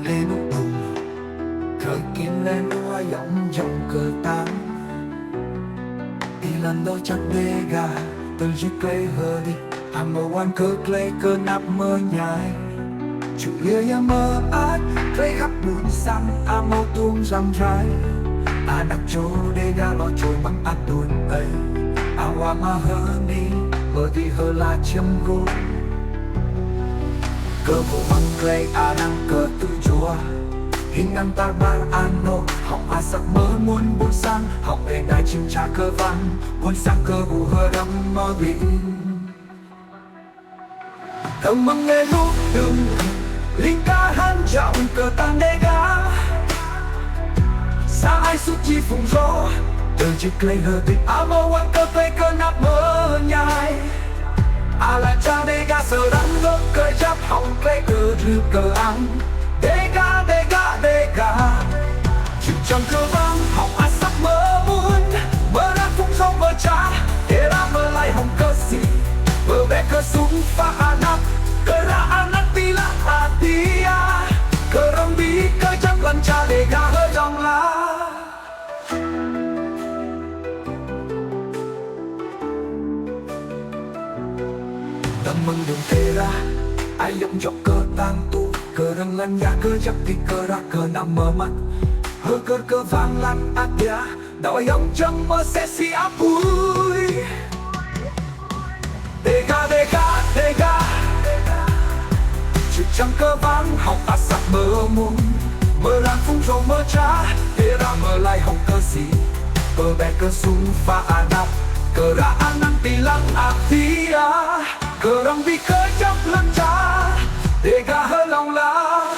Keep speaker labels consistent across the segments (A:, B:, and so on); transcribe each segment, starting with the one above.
A: lên bùng khởi kín lên hoa dòng dòng cờ tan lần đó chắc đê gà từ chiếc cây hờ đi mơ quan cơ cây cơ nắp mơ nhai chủ nghĩa mơ át cây khắp núi xanh mơ tuông răng rái đặt chỗ đê gà lo trôi bằng tuôn ấy hoa mà hơ đi mơ thì hơ là châm gôn cơ bộ bằng cây năng cơ tự chúa hình ngăn ta ban nô học sắc mơ muốn buồn sang học về đại chim cha cơ văn buồn sang cơ bù hơ đâm mơ bị thầm mừng nghe lúc đừng linh ca han trọng cờ tan đê ga xa ai suốt chi phùng gió từ chiếc cây hờ tịch mơ quan cơ cây cơ nắp mơ nhai là cha đê ga sợ đắng gốc cây chấp hỏng cây cờ rư cờ ăn đê ga chịu trong cơ vang học sắc mơ muốn mơ ra phung không mơ cha để ra mơ lại hồng cơ gì mơ bé cơ súng phá nắp cơ ra nắp tí la tí cơ rong bí cơ chắc lần cha để ga hơi dòng lá tâm mừng đường tê ra ai dụng cho cơ tan tu cơ răng lăn ga cơ chắc thì cơ ra cơ nằm mơ mắt hơ cơ vang lăn đĩa đòi ông trong mơ sẽ xì vui đê ga chữ trong cơ vang học sắc mơ muốn mơ lan phung rồi mơ cha để ra mơ lại hồng cơ gì mơ bé cơ súng phá nắp cơ ra năng tì lăng tí cơ rong vì cơ chấp lăng cha để ga hơi lòng lá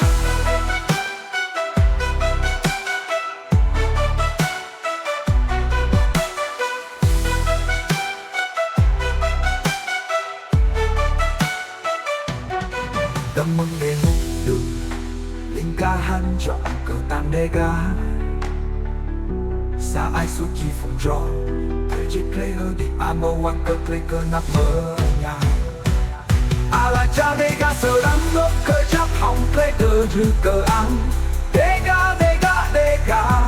A: tâm mừng nghe hút đường linh ca han chọn cờ tan đê ga xa ai suốt chi phùng gió về chiếc cây hơ đi mơ quan cơ cây cơ nắp mơ nhai là cha đê ga sợ đắng ngốc cơ chấp hỏng cây cờ rư cờ ăn đê ga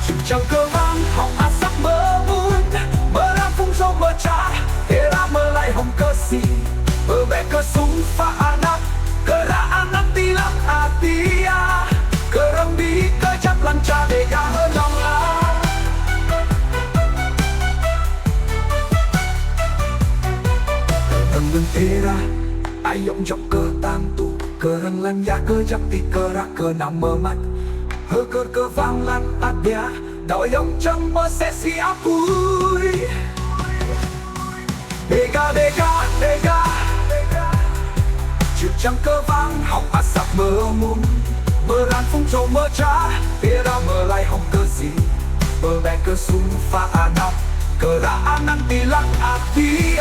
A: chịu trong cơ vang hỏng sắc mơ muốn mơ ra phung sâu mơ cha để ra mơ lại hồng cơ gì mơ bé cơ súng phá nắp cơ ra nắp tí lắm tí cơ rong bí cơ chấp lăn cha để ga hơn lòng lá tầng ngân tê ra ai dụng trong cơ tan tu cơ răng lăn ga cơ chắc thì cơ ra cơ nằm mơ mắt hơ cơ vang lăn đĩa đòi ông trong mơ sẽ xì vui đê ga chịu trong cơ vang học sắc mơ muốn mơ lan phung trầu mơ cha bia ra mơ lại hồng cơ gì mơ bé cơ súng phá nắp cơ ra năng tí lăng tí